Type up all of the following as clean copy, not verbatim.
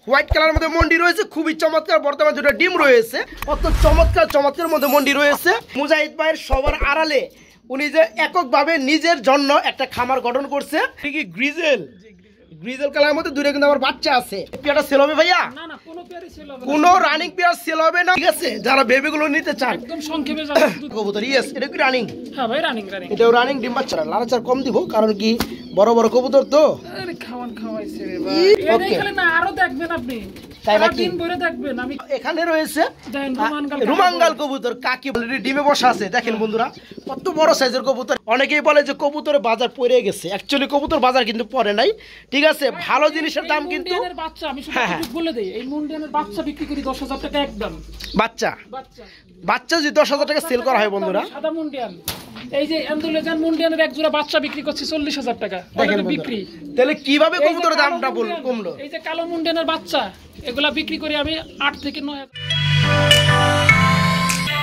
White কালারের মধ্যে মন্ডি রয়েছে, খুবই চমৎকার। বর্তমানে দুটো ডিম রয়েছে, কত চমৎকার চমৎকার মধ্যে মন্ডি রয়েছে। মুজাহিদ ভাইয়ের সবার আড়ালে উনি যে এককভাবে নিজের জন্য একটা খামার গঠন করছে। কি গ্রিজেল গ্রিজেল কালারের মধ্যে দুটো কিন্তু আমার বাচ্চা আছে। পেয়ারটা সেল হবে ভাইয়া? না না, কোনো পেয়ারই সেল হবে না, কোনো রানিং পেয়ার সেল হবে না, ঠিক আছে? যারা বেবিগুলো নিতে চান একদম সংক্ষেপে যাবে কবুতর। ইয়েস, এটা কি রানিং? হ্যাঁ ভাই, রানিং রানিং। এটাও রানিং ডিম বাচ্চা। লাড়াচাড় কম দিব, কারণ কি বড় বড় কবুতর তো। আরে খাওয়াইছে রে ভাই, এটাই খেলে না আরো দেখবেন আপনি, সারা দিন ভরে দেখবেন। আমি এখানে রয়েছে দেখেন রুমাঙ্গাল কবুতর, কাকি অলরেডি ডিমে বসা আছে। দেখেন বন্ধুরা কত বড় সাইজের কবুতর। অনেকেই বলে যে কবুতরের বাজার পড়ে গেছে, অ্যাকচুয়ালি কবুতর বাজার কিন্তু পড়ে নাই, ঠিক আছে? ভালো জিনিসের দাম কিন্তু। বাচ্চা আমি শুধু বলে দেই, এই মুন্ডিয়ানের বাচ্চা বিক্রি করি 10,000 টাকা একদম। বাচ্চা বাচ্চা যদি 10,000 টাকা সেল করা হয় বন্ধুরা, সাদা মুন্ডিয়ান, এই যে অ্যান্ডোলেজান মুন্ডিয়ানের এক জোড়া বাচ্চা বিক্রি করছে 40,000 টাকা বিক্রি। তাহলে কিভাবে কবুতরের দামটা কমলো? এই যে কালো মুন্ডিয়ানের বাচ্চা, এগুলা বিক্রি করি আমি 8 থেকে 9,000।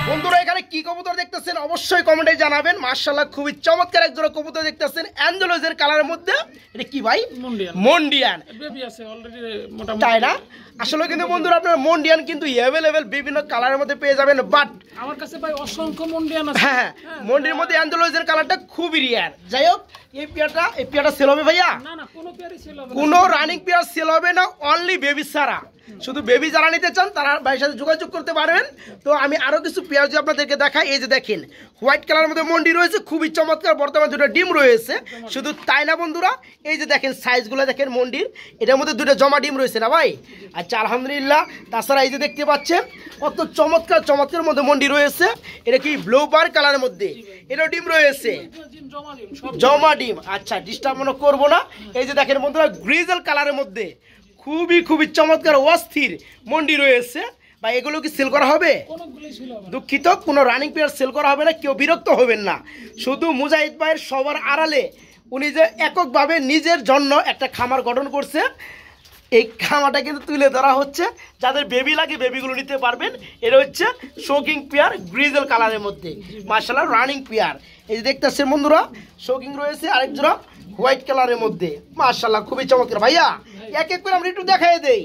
বন্ধুরা এখানে কি কবুতর দেখতেছেন অবশ্যই কমেন্টে জানাবেন। মাশাআল্লাহ খুবই চমৎকার এক জোড়া কবুতর দেখতেছেন অ্যান্ডোলজের কালারের মধ্যে। এটা কি ভাই? মন্ডিয়ান বেবি আছে অলরেডি মোটামুটি, তাই না? আসলে কিন্তু বন্ধুরা আপনারা মন্ডিয়ান কিন্তু अवेलेबल বিভিন্ন কালারের মধ্যে পেয়ে যাবেন, বাট আমার কাছে ভাই অসংখ্য মন্ডিয়ান আছে। হ্যাঁ, মন্ডির মধ্যে অ্যান্ডোলজের কালারটা খুবই রিয়ার। যাই হোক, এই পেয়ারটা সেল হবে ভাইয়া? না না, কোনো পেয়ারই সেল হবে না, কোনো রানিং পেয়ার সেল হবে না, অনলি বেবি ছাড়া। শুধু বেবি যারা নিতে চান তারা ভাইয়ের সাথে যোগাযোগ করতে পারবেন। তো আমি আরো কিছু পেয়ার যদি আপনাদেরকে দেখাই, এই যে দেখেন হোয়াইট কালারের মধ্যে মন্ডি রয়েছে, খুবই চমৎকার। বর্তমানে দুটো ডিম রয়েছে। শুধু তাই না বন্ধুরা, এই যে দেখেন সাইজগুলো দেখেন মন্ডির, এটার মধ্যে দুটো জমা ডিম রয়েছে না ভাই? আচ্ছা আলহামদুলিল্লাহ। তাছাড়া এই যে দেখতে পাচ্ছেন কত চমৎকার চমৎকার মধ্যে মন্ডি রয়েছে। এটা কি ব্লু বার কালারের মধ্যে, এটা ডিম রয়েছে, জমা ডিম। আচ্ছা, ডিস্টার্ব মনে করবো না। এই যে দেখেন বন্ধুরা গ্রিজেল কালারের মধ্যে খুবই খুবই চমৎকার অস্থির মন্ডি রয়েছে। বা এগুলো কি সেল করা হবে? দুঃখিত, কোনো রানিং পেয়ার সেল করা হবে না, কেউ বিরক্ত হবেন না। শুধু মুজাহিদ ভাইয়ের সবার আড়ালে উনি যে এককভাবে নিজের জন্য একটা খামার গঠন করছে, এই খামারটা কিন্তু তুলে ধরা হচ্ছে। যাদের বেবি লাগে বেবিগুলো নিতে পারবেন। এটা হচ্ছে শোকিং পেয়ার গ্রিজেল কালারের মধ্যে, মাশাআল্লাহ রানিং পেয়ার। এই যে দেখতেছেন বন্ধুরা শোকিং রয়েছে আরেক জোড়া হোয়াইট কালারের মধ্যে, মাশাআল্লাহ খুবই চমৎকার। ভাইয়া এক এক করে আমরা একটু দেখাই দেই,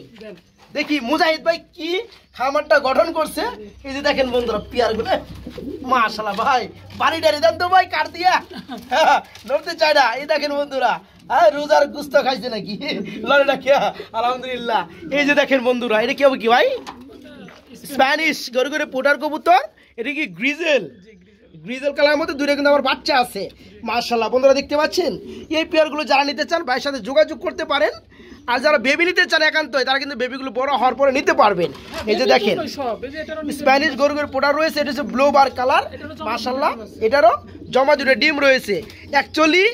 দেখি মুজাহিদ ভাই কি খামারটা গঠন করছে। এই যে দেখেন বন্ধুরা পেয়ার গুলো, মাশাআল্লাহ ভাই বাড়ি ডাড়ি দেন তো ভাই, কাট দিয়া নড়তে চাই না। এই দেখেন বন্ধুরা, রোজার গুস্ত খাইছে নাকি লড়েটা খেয়া? আলহামদুলিল্লাহ। এই যে দেখেন বন্ধুরা, এটা কি হবে কি ভাই? স্প্যানিশ গরু করে পোটার কবুতর। এটা কি গ্রিজেল কালারের মধ্যে দুটো কিন্তু আমার বাচ্চা আছে। মাশাআল্লাহ বন্ধুরা দেখতে পাচ্ছেন। এই পেয়ারগুলো যারা নিতে চান ভাইয়ের সাথে যোগাযোগ করতে পারেন। আর যারা বেবি নিতে চান একান্তই, তারা কিন্তু বেবিগুলো বড় হওয়ার পরে নিতে পারবেন। এই যে দেখেন স্প্যানিশ গরুর পোটার রয়েছে, এটা হচ্ছে ব্লু বার কালার। মাশাআল্লাহ এটারও জমা দুটো ডিম রয়েছে। অ্যাকচুয়ালি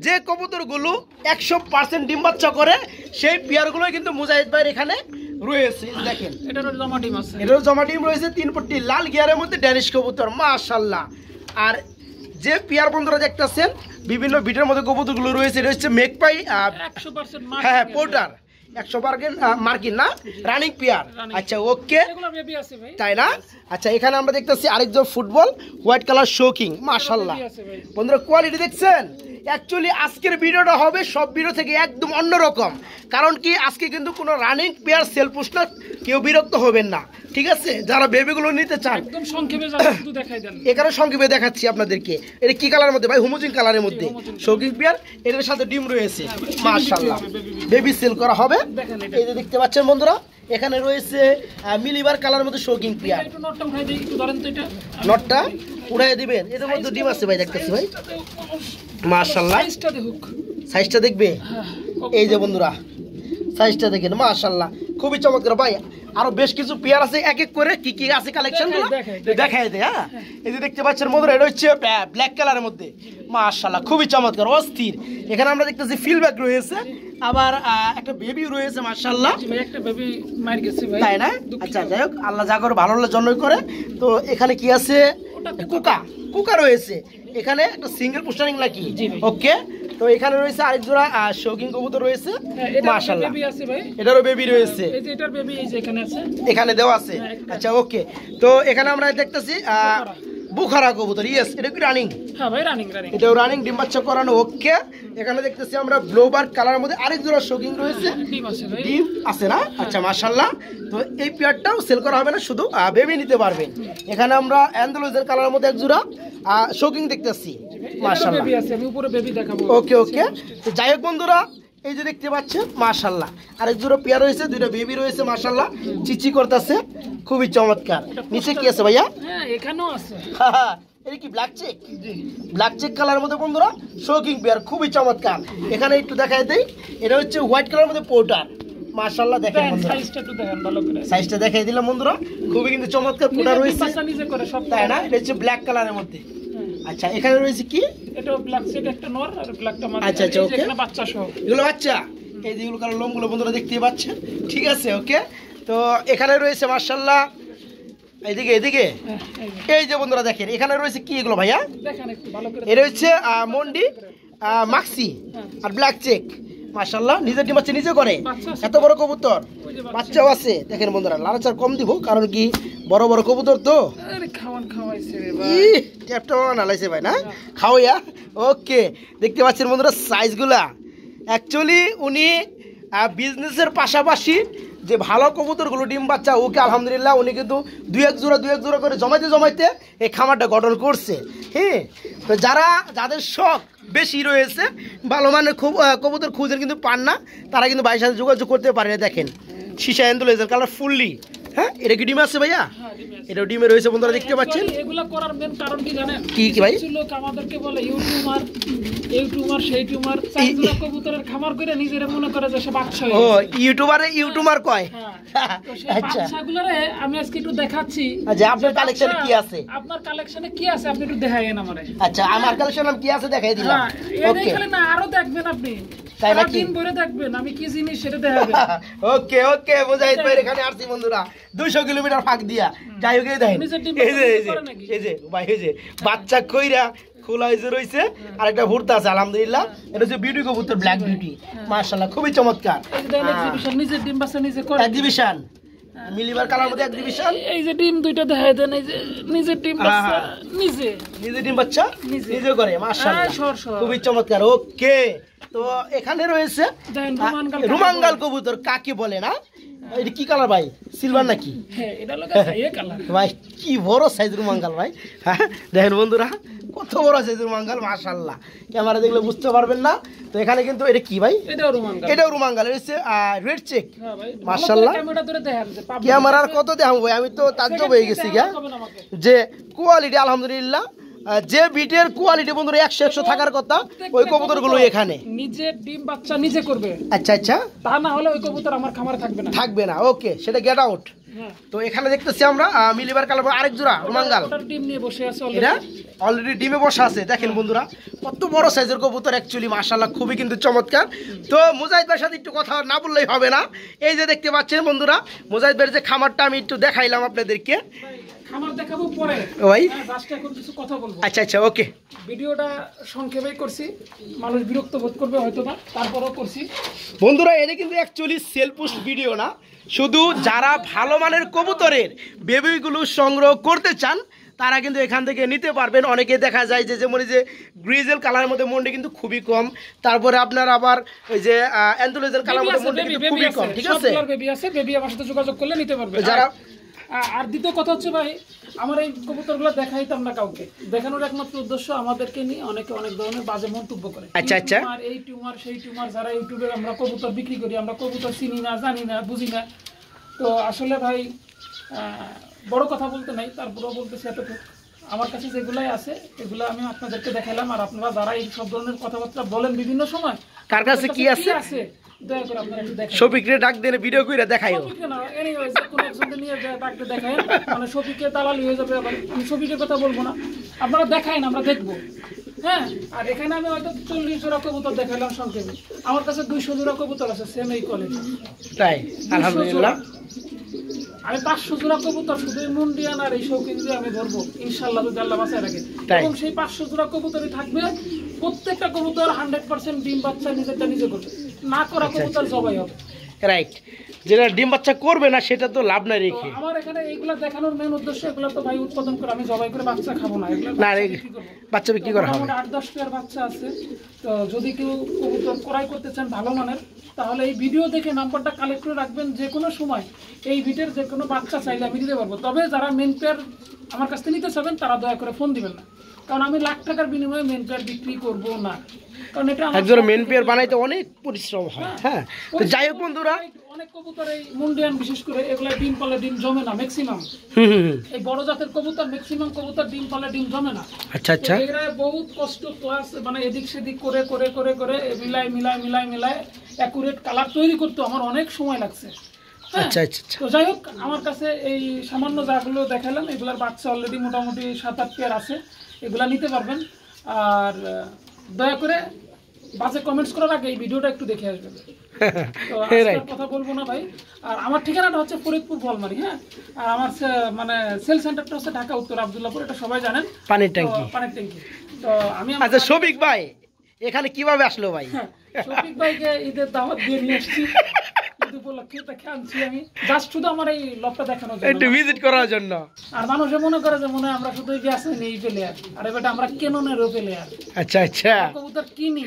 যে কবুতরগুলো 100% ডিম বাচ্চা করে সেই পেয়ারগুলোই কিন্তু মুজাহিদ ভাইয়ের এখানে রয়েছে। দেখেন এটারও জমা ডিম আছে, এটারও জমা ডিম রয়েছে। 3 পট্টি লাল গিয়ারের মধ্যে ড্যানিশ কবুতর, মাশাআল্লাহ। আর যে পেয়ার বন্ধুরা দেখতেছেন বিভিন্ন ভিডিওর মধ্যে কবুতরগুলো রয়েছে, এটা হচ্ছে মেকপাই 100% হ্যাঁ পোটার 100% মার্কিন না, রানিং পেয়ার। আচ্ছা ওকে, তাই না? আচ্ছা এখানে আমরা দেখতেছি আরেকজন ফুটবল হোয়াইট কালার শোকিং, মাশাআল্লাহ বন্ধুরা কোয়ালিটি দেখছেন। অ্যাকচুয়ালি আজকের ভিডিওটা হবে সব ভিডিও থেকে একদম অন্যরকম, কারণ কি আজকে কিন্তু কোনো রানিং পেয়ার সেল পুশ না, কেউ বিরক্ত হবেন না, ঠিক আছে? যারা বেবিগুলো নিতে চান একদম সংক্ষেপে শুধু দেখাই দেন। এখানে সংক্ষেপে দেখাচ্ছি আপনাদেরকে। এটা কি কালারের মধ্যে ভাই? হোমোজিন কালারের মধ্যে শোকিং পেয়ার, এটার সাথে ডিম রয়েছে, মাশাআল্লাহ বেবি সেল করা হবে। এই যে দেখতে পাচ্ছেন বন্ধুরা এখানে রয়েছে মিলিবার কালারের মধ্যে শোকিং পেয়ার। নটটা উড়াই দিবেন, এটার মধ্যে ডিম আছে ভাই, দেখতেছি ভাই মাশাআল্লাহ। সাইজটা দেখবে, এই যে বন্ধুরা সাইজটা দেখেন মাশাআল্লাহ খুবই চমৎকার। ভাই আরো বেশ কিছু পেয়ার আছে, এক এক করে কি কি আছে কালেকশন দেখাই দেয়। হ্যাঁ এই যে দেখতে পাচ্ছেন বন্ধুরা, এটা হচ্ছে ব্ল্যাক কালারের মধ্যে, মাশাআল্লাহ খুবই চমৎকার অস্থির। এখানে আমরা দেখতেছি ফিলব্যাক রয়েছে, আবার একটা বেবি রয়েছে, মাশাআল্লাহ একটা বেবি মার গেছে ভাই, তাই না? আচ্ছা যাই হোক, আল্লাহ যা করে ভালো হলে জন্যই করে। তো এখানে কি আছে? কুকা রয়েছে, এখানে একটা সিঙ্গেল পোস্টারিং নাকি? ওকে। তো এখানে রয়েছে আরেক জোড়া শৌকিং কবুতর রয়েছে, মাশাআল্লাহ এটারও বেবি রয়েছে, এখানে দেওয়া আছে। আচ্ছা ওকে। তো এখানে আমরা দেখতেছি বুখারা কবুতর, ইয়েস। এটা কি রানিং? হ্যাঁ ভাই, রানিং রানিং। এটাও রানিং, ডিম বাচ্চা করানো, ওকে। এখানে দেখতেছি আমরা ব্লোবার কালারের মধ্যে আরেক জোড়া শোকিং রয়েছে, ডিম আছে ভাই, ডিম আছে না? আচ্ছা, মাশাআল্লাহ। তো এই পেয়ারটাও সেল করা হবে না, শুধু বেবি নিতে পারবেন। এখানে আমরা অ্যান্ডালুজের কালারের মধ্যে এক জোড়া শোকিং দেখতেছি, মাশাআল্লাহ। বেবি আছে, আমি উপরে বেবি দেখাবো। ওকে ওকে। তো যাই হোক বন্ধুরা, এই যে দেখতে পাচ্ছেন মাশাআল্লাহ, আরেক জোড়া পেয়ার রয়েছে, দুইটা বেবি রয়েছে, মাশাআল্লাহ, চিচি করতেছে, খুবই চমৎকার। নিচে কি আছে ভাইয়া? হ্যাঁ, এখানেও আছে। এটা কি ব্ল্যাক চেক? ব্ল্যাক চেক কালারের মধ্যে বন্ধুরা শোকিং পেয়ার, খুবই চমৎকার। এখানে একটু দেখাই দেই, এটা হচ্ছে হোয়াইট কালারের মধ্যে পোর্টার, মাশাআল্লাহ। দেখেন বন্ধুরা, সাইজটা একটু দেখেন ভালো করে, সাইজটা দেখাই দিলাম বন্ধুরা, খুবই কিন্তু চমৎকার পোর্টার রয়েছে, বাচ্চা নিজে করে সব, তাই না? এটা হচ্ছে ব্ল্যাক কালারের মধ্যে। আচ্ছা, এখানে রয়েছে কি? এটা ব্ল্যাক চেক একটা নর আর ব্ল্যাকটা মাদি। আচ্ছা আচ্ছা, ওকে। এখানে বাচ্চা সহ, এগুলো বাচ্চা, এই যেগুলো কালার লোমগুলো বন্ধুরা দেখতেই পাচ্ছেন, ঠিক আছে, ওকে। তো এখানে রয়েছে মাশাআল্লাহ, এদিকে এদিকে, এই যে বন্ধুরা দেখেন, এখানে রয়েছে কি এগুলো ভাইয়া? দেখেন একটু ভালো করে। এটা হচ্ছে মন্ডি মাক্সি আর ব্ল্যাক চেক, মাশাআল্লাহ। নিজের ডিম বাচ্চা নিজে করে, এত বড় কবুতর, বাচ্চাও আছে। দেখেন বন্ধুরা, লালাচার কম দিব, কারণ কি বড় বড় কবুতর তো। আরে খাওয়ান খাওয়াইছে রে ভাই, ট্যাপটা নালাইছে ভাই না, খাওয়াইয়া। ওকে, দেখতে পাচ্ছেন বন্ধুরা সাইজগুলা। অ্যাকচুয়ালি উনি বিজনেসের পাশাপাশি যে ভালো কবুতরগুলো ডিম বাচ্চা, ওকে আলহামদুলিল্লাহ উনি কিন্তু দুই এক জোড়া করে জমাইতে এই খামারটা গঠন করছে। হ্যাঁ, তো যাদের শখ বেশি রয়েছে, ভালো মানের কবুতর খুঁজেন কিন্তু পান না, তারা কিন্তু ভাইয়ের সাথে যোগাযোগ করতে পারে। দেখেন সীসা এন্ডুলেজার কালার ফুললি। হ্যাঁ, এটা কি ডিম আছে ভাইয়া? এটাও ডিমে রয়েছে বন্ধুরা, দেখতে পাচ্ছেন। এগুলা করার মেন কারণ কি জানেন? কি ভাই? লোক আমাদেরকে বলে ইউটিউবার সেই টিউমার, চাইজুলা কবুতরের খামার করে নিজেরা মনে করে যে সে বাচ্চা হয়ে গেছে। ইউটিউবার কয়। তো সেই বাচ্চাগুলোরে আমি আজকে একটু দেখাচ্ছি। আচ্ছা, আপনার কালেকশনে কি আছে? আপনার কালেকশনে কি আছে আপনি একটু দেখাইয়েন আমারে। আচ্ছা, আমার কালেকশনে কি আছে দেখাই দিলাম। ওকে, এখানে না আরো দেখবেন আপনি, তাই নাকি? দিন ভরে দেখবেন আমি কি জিনিস সেটা দেখাবেন। ওকে ওকে, মুজাহিদ ভাই এখানে আসছি বন্ধুরা 200 কিলোমিটার ফাঁক দিয়া। যাই হোক, এই দেখেন, এই যে ভাই, এই যে বাচ্চা কইরা খোলা হয়েছে রয়েছে, আর একটা ভুরতা আছে আলহামদুলিল্লাহ। এটা হচ্ছে বিউটি কবুতর, ব্ল্যাক বিউটি, মাশাআল্লাহ, খুবই চমৎকার। নিজের ডিম বাচ্চা নিজে করে, এক্সিবিশন মিলিবার কালার মধ্যে এক্সিবিশন। এই যে ডিম দুইটা দেখাই দেন, এই যে নিজের ডিম বাচ্চা নিজে ডিম বাচ্চা নিজে করে, মাশাআল্লাহ, খুবই চমৎকার। ওকে, তো এখানে রয়েছে রুমাঙ্গাল কবুতর, কাকে বলে না? এটা কি কালার ভাই? সিলভার নাকি? হ্যাঁ, এটা হলো এই কালার ভাই, কি বড় সাইজ রুমাঙ্গাল ভাই। হ্যাঁ, দেখেন বন্ধুরা, কত বড় সাইজ রুমাঙ্গাল, মাশাআল্লাহ। ক্যামেরা দেখলে বুঝতে পারবেন না। তো এখানে কিন্তু এটা কি ভাই? এটাও রুমাঙ্গাল, এটা হচ্ছে রেড চেক, মাশাআল্লাহ। ক্যামেরার কত দেখাবো ভাই, আমি তো তাজ্জব হয়ে গেছি যে কোয়ালিটি আলহামদুলিল্লাহ, যে বিটের কোয়ালিটি বন্ধুরা 100 থাকার কথা, ওই কবুতরগুলো এখানে নিজের ডিম বাচ্চা নিজে করবে। আচ্ছা আচ্ছা, তা না হলে ওই কবুতর আমার খামারে থাকবে না। ওকে, সেটা গেট আউট। তো এখানে দেখতেছি আমরা মিলিবার কালার আরেক জোড়া রুমাঙ্গাল, ডিম নিয়ে বসে আছে, এটা অলরেডি ডিমে বসে আছে। দেখেন বন্ধুরা, কত বড় সাইজের কবুতর, অ্যাকচুয়ালি মাশাআল্লাহ, খুবই কিন্তু চমৎকার। তো মুজাহিদ ভাইয়ের সাথে একটু কথা না বললেই হবে না। এই যে দেখতে পাচ্ছেন বন্ধুরা, মুজাহিদ ভাইয়ের যে খামারটা আমি একটু দেখাইলাম আপনাদেরকে, খামার দেখাবো পরে ভাই, জাস্ট এখন কিছু কথা বলবো। আচ্ছা আচ্ছা, ওকে। ভিডিওটা সংক্ষেপেই করছি, মানুষ বিরক্ত বোধ করবে হয়তো না, তারপরেও করছি বন্ধুরা। এটা কিন্তু অ্যাকচুয়ালি সেল পোস্ট ভিডিও না, শুধু যারা ভালো মানের কবুতরের বেবিগুলো সংগ্রহ করতে চান তারা কিন্তু এখান থেকে নিতে পারবেন। অনেকে দেখা যায় যে যেমন যে গ্রিজেল কালারের মধ্যে মন্ডি কিন্তু খুবই কম, তারপরে আপনার আবার ওই যে অ্যান্থোলেজের কালারের মধ্যে মন্ডি কিন্তু খুবই কম, ঠিক আছে? বেবি আছে, বেবি আমার সাথে যোগাযোগ করলে নিতে পারবে যারা। আর দ্বিতীয় কথা হচ্ছে ভাই, আমার এই কবুতরগুলো দেখাইতাম না কাউকে, দেখানোর একমাত্র উদ্দেশ্য আমাদেরকে নিয়ে অনেকে অনেক ধরনের বাজে মন্তব্য করে। আচ্ছা আচ্ছা, এই টিউমার সেই টিউমার, যারা ইউটিউবে আমরা কবুতর বিক্রি করি, আমরা কবুতর চিনি না, জানি না, বুঝি না। তো আসলে ভাই বড় কথা বলতে নাই, তারপরেও বলতেছি এতটুকু, আমার কাছে যেগুলাই আছে এগুলো আমি আপনাদেরকে দেখালাম। আর আপনারা যারা এই সব ধরনের কথাবার্তা বলেন বিভিন্ন সময়, কার কাছে কি আছে দয়া করে আপনারা একটু দেখেন। শফিকরে ডাক দেন, ভিডিও কইরা দেখাইও। এনিওয়েজ, কোন একজনকে নিয়ে ডাকতে দেখায়, মানে শফিকের দালালি হয়ে যাবে। আবার আমি শফিকের কথা বলবো না, আপনারা দেখাইন, আমরা দেখবো। হ্যাঁ, আর এখানে আমি হয়তো 40 জোড়া কবুতর দেখাইলাম সংক্ষেপে, আমার কাছে 200 জোড়া কবুতর আছে সেম এই কোয়ালিটি, তাই আলহামদুলিল্লাহ। আমি 500 জোড়া কবুতর শুধু মুন্ডিয়ান আর এই শৌখিন দিয়ে আমি ধরবো ইনশাআল্লাহ, যদি আল্লাহ বাঁচায় রাখে। এবং সেই 500 জোড়া কবুতরই থাকবে, প্রত্যেকটা কবুতর 100% ডিম বাচ্চা নিজেরটা নিজে করবে, না করা কবুতর জবাই হবে। রাইট। যেটা ডিম বাচ্চা করবে না সেটা তো লাভ নাই তো রেখে। আমার এখানে এইগুলা দেখানোর মেন উদ্দেশ্য, এগুলো তো ভাই উৎপাদন করে আমি জবাই করে বাচ্চা খাবো না, এগুলো না বাচ্চা বিক্রি করবো। বাচ্চা বিক্রি করা হবে। 8-10 পেয়ার বাচ্চা আছে। তো যদি কেউ কবুতর ক্রয় করতে চান ভালো মানের, তাহলে এই ভিডিও দেখে নাম্বারটা কালেক্ট করে রাখবেন। যে কোনো সময় এই ভিডিওর যে কোনো বাচ্চা চাইলে আমি দিতে পারবো। তবে যারা মেন পেয়ার আমার কাছ থেকে নিতে চাবেন তারা দয়া করে ফোন দিবেন না, কারণ আমি লাখ টাকার বিনিময়ে মেন পেয়ার বিক্রি করবো না, কারণ এটা আমার একজন মেন পেয়ার বানাইতে অনেক পরিশ্রম হয়। হ্যাঁ, তো যাই হোক বন্ধুরা, অনেক কবুতর এই মুন্ডিয়ান বিশেষ করে এগুলা ডিম পালে ডিম জমে না ম্যাক্সিমাম। এই বড় জাতের কবুতর ম্যাক্সিমাম কবুতর ডিম পালে ডিম জমে না। আচ্ছা আচ্ছা, এরা বহুত কষ্ট প্লাস মানে এদিক সেদিক করে করে করে করে মিলাই অ্যাকুরেট কালার তৈরি করতে আমার অনেক সময় লাগছে। আচ্ছা আচ্ছা আচ্ছা, তো যাই হোক, আমার কাছে এই সামান্য যাগুলো দেখালাম এগুলার বাচ্চা অলরেডি মোটামুটি 7-8 পেয়ার আছে, এগুলা নিতে পারবেন। আর দয়া করে বাজে কমেন্টস করার আগে এই ভিডিওটা একটু দেখে আসবেন। তো আজকে আর কথা বলবো না ভাই। আর আমার ঠিকানাটা হচ্ছে ফরিদপুর বলমারি। হ্যাঁ, আর আমার মানে সেল সেন্টারটা হচ্ছে ঢাকা উত্তর আব্দুল্লাহপুর, এটা সবাই জানেন, পানির ট্যাঙ্কি। পানির ট্যাঙ্কি। তো আমি আচ্ছা শফিক ভাই এখানে কিভাবে আসলো ভাই? শফিক ভাইকে ঈদের দাওয়াত দিয়ে নিয়ে এসেছি, ঈদ উপলক্ষে তাকে আনছি আমি জাস্ট শুধু আমার এই লবটা দেখানোর জন্য, একটু ভিজিট করার জন্য। আর মানুষে মনে করে যে মনে হয় আমরা শুধু গ্যাস নেই প্লেয়ার, আর এবারে আমরা কেননেরও প্লেয়ার। আচ্ছা আচ্ছা, কবুতর কিনি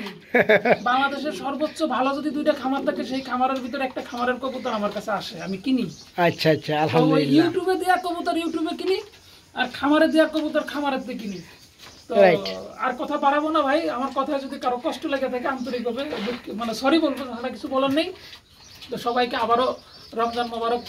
বাংলাদেশের সর্বোচ্চ ভালো যদি 2টা খামার থাকে সেই খামারের ভিতরে একটা খামারের কবুতর আমার কাছে আসে, আমি কিনি। আচ্ছা আচ্ছা, তো আলহামদুলিল্লাহ। ইউটিউবে দেয়া কবুতর ইউটিউবে কিনি, আর খামারে দেয়া কবুতর খামারের দিয়ে কিনি। তো আর কথা বাড়াবো না ভাই, আমার কথা যদি কারো কষ্ট লেগে থাকে আন্তরিকভাবে মানে সরি বলবো, তাহলে কিছু বলার নেই। তো সবাইকে আবারও রমজান মোবারক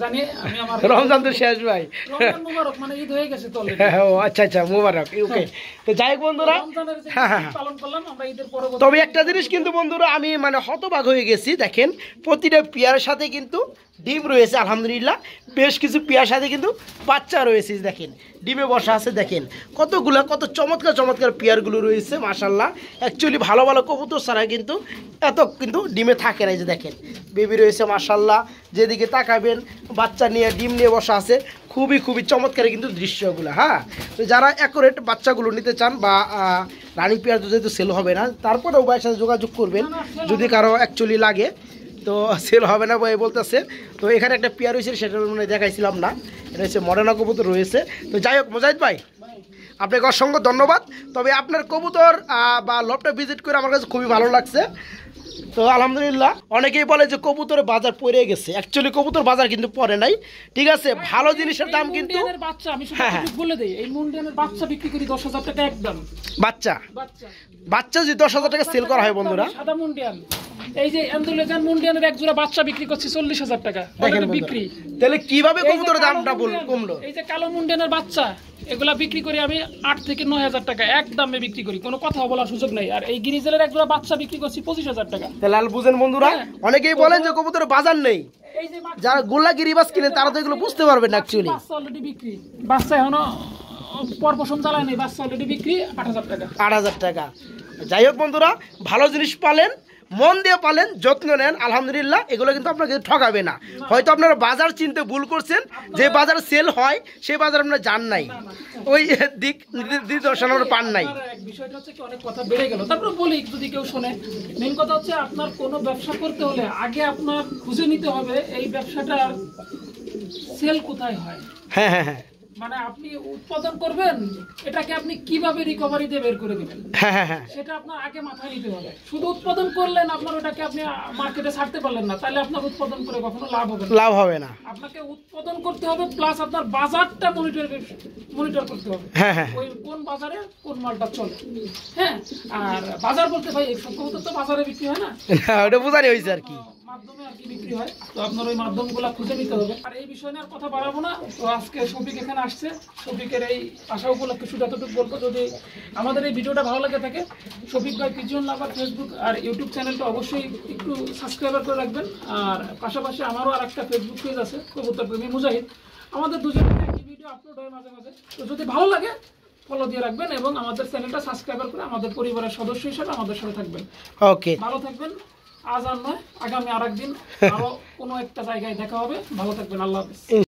জানিয়ে আমি আমার রমজান তো শেষ ভাই, রমজান মোবারক মানে ঈদ হয়ে গেছে তো অলরেডি। ও আচ্ছা আচ্ছা, মুবারক। ওকে, তো যাই হোক বন্ধুরা, রমজানের যে ঈদ পালন করলাম আমরা ঈদের পরবর্তী। তবে একটা জিনিস কিন্তু বন্ধুরা আমি মানে হতবাক হয়ে গেছি, দেখেন প্রতিটা পেয়ারের সাথে কিন্তু ডিম রয়েছে আলহামদুলিল্লাহ, বেশ কিছু পেয়ার সাথে কিন্তু বাচ্চা রয়েছে, দেখেন ডিমে বসা আছে, দেখেন কত চমৎকার চমৎকার পেয়ারগুলো রয়েছে মাশাল্লাহ। অ্যাকচুয়ালি ভালো ভালো কবুতর ছাড়া কিন্তু এত কিন্তু ডিমে থাকে না। এই যে দেখেন বেবি রয়েছে মাশাল্লাহ, যেদিকে তাকাবেন বাচ্চা নিয়ে ডিম নিয়ে বসা আছে, খুবই চমৎকার কিন্তু দৃশ্যগুলো। হ্যাঁ, তো যারা অ্যাকুরেট বাচ্চাগুলো নিতে চান বা রানিং পেয়ার যেহেতু সেল হবে না, তারপরেও ভাইয়ের সাথে যোগাযোগ করবেন যদি কারো অ্যাকচুয়ালি লাগে। তো সেল হবে না ভাই বলতেছে। তো এখানে একটা পেয়ার রয়েছে, সেটা মানে দেখাইছিলাম না, এটা হচ্ছে মডার্না কবুতর রয়েছে। তো যাই হোক মোজাহিদ ভাই, আপনাকে অসংখ্য ধন্যবাদ। তবে আপনার কবুতর বা লবটা ভিজিট করে আমার কাছে খুবই ভালো লাগছে। তো আলহামদুলিল্লাহ, অনেকেই বলে যে কবুতরের বাজার পড়ে গেছে, অ্যাকচুয়ালি কবুতর বাজার কিন্তু পড়ে নাই, ঠিক আছে। ভালো জিনিসের দাম কিন্তু বাচ্চা আমি বলে দেই, এই মুন্ডিয়ানের বাচ্চা বিক্রি করি 10,000 টাকা একদম। বাচ্চা যদি 10,000 টাকা সেল করা হয় বন্ধুরা, সাদা মুন্ডিয়ান এই যে অ্যান্ডোলেজান মুন্ডিয়ানের এক জোড়া বাচ্চা বিক্রি করছে 40,000 টাকা বিক্রি। তাহলে কিভাবে কবুতরের দামটা কমলো? এই যে কালো মুন্ডিয়ানের বাচ্চা এগুলা বিক্রি করি আমি 8 থেকে 9,000 টাকা একদমে বিক্রি করি, কোনো কথা বলার সুযোগ নেই। আর এই গিরিজেলের এক জোড়া বাচ্চা বিক্রি করছি 25,000 টাকা। তাহলে বুঝেন বন্ধুরা, অনেকেই বলেন যে কবুতরের বাজার নেই, এই যে যারা গোল্লা গিরিবাস কিনেন তারা তো এগুলো বুঝতে পারবেন না। অ্যাকচুয়ালি বাচ্চা অলরেডি বিক্রি, বাচ্চা এখনো পরপশম চালায় নেই, বাচ্চা অলরেডি বিক্রি 8,000 টাকা। 8,000 টাকা। যাই হোক বন্ধুরা, ভালো জিনিস পালেন, মন দিয়ে পালেন, যত্ন নেন, আলহামদুলিল্লাহ এগুলো কিন্তু আপনাকে ঠকাবে না। হয়তো আপনারা বাজার চিনতে ভুল করছেন, যে বাজারে সেল হয় সেই বাজার আপনারা জান নাই, ওই দিক নিদর্শন আমরা পান নাই। বিষয়টা হচ্ছে কি, অনেক কথা বেড়ে গেল, তারপরে বলি যদি কেউ শোনে। মেন কথা হচ্ছে আপনার কোনো ব্যবসা করতে হলে আগে আপনার খুঁজে নিতে হবে এই ব্যবসাটার সেল কোথায় হয়। হ্যাঁ হ্যাঁ হ্যাঁ, মানে আপনি উৎপাদন করবেন, এটাকে আপনি কিভাবে রিকভারি দিয়ে বের করে দিবেন, সেটা আপনার আগে মাথায় নিতে হবে। শুধু উৎপাদন করলেন, আপনার ওটাকে আপনি মার্কেটে ছাড়তে পারলেন না, তাহলে আপনার উৎপাদন করে কখনো লাভ হবে না। আপনাকে উৎপাদন করতে হবে প্লাস আপনার বাজারটা মনিটর করতে হবে। ওই কোন বাজারে কোন মালটা চলে। হ্যাঁ, আর বাজার বলতে ভাই সব কবুতর তো বাজারে বিক্রি হয় না, ওটা বোঝানি হয়েছে আর কি, মাধ্যমে আর কি বিক্রি হয়। তো আপনার ওই মাধ্যমগুলো খুঁজে নিতে হবে। আর এই বিষয় নিয়ে আর কথা বাড়াবো না। তো আজকে শফিক এখানে আসছে, শফিকের এই আশা উপলক্ষে শুধু এতটুকু বলবো, যদি আমাদের এই ভিডিওটা ভালো লাগে থাকে শফিক ভাই পিজন লাভার ফেসবুক আর ইউটিউব চ্যানেলটা অবশ্যই একটু সাবস্ক্রাইবার করে রাখবেন। আর পাশাপাশি আমারও আর একটা ফেসবুক পেজ আছে কবুতর প্রেমী মুজাহিদ, আমাদের দুজনের একটি ভিডিও আপলোড হয় মাঝে মাঝে। তো যদি ভালো লাগে ফলো দিয়ে রাখবেন এবং আমাদের চ্যানেলটা সাবস্ক্রাইবার করে আমাদের পরিবারের সদস্য হিসেবে আমাদের সাথে থাকবেন। ওকে, ভালো থাকবেন। আজ আর নয়, আগামী আরেকদিন আরো কোনো একটা জায়গায় দেখা হবে। ভালো থাকবেন, আল্লাহ হাফেজ।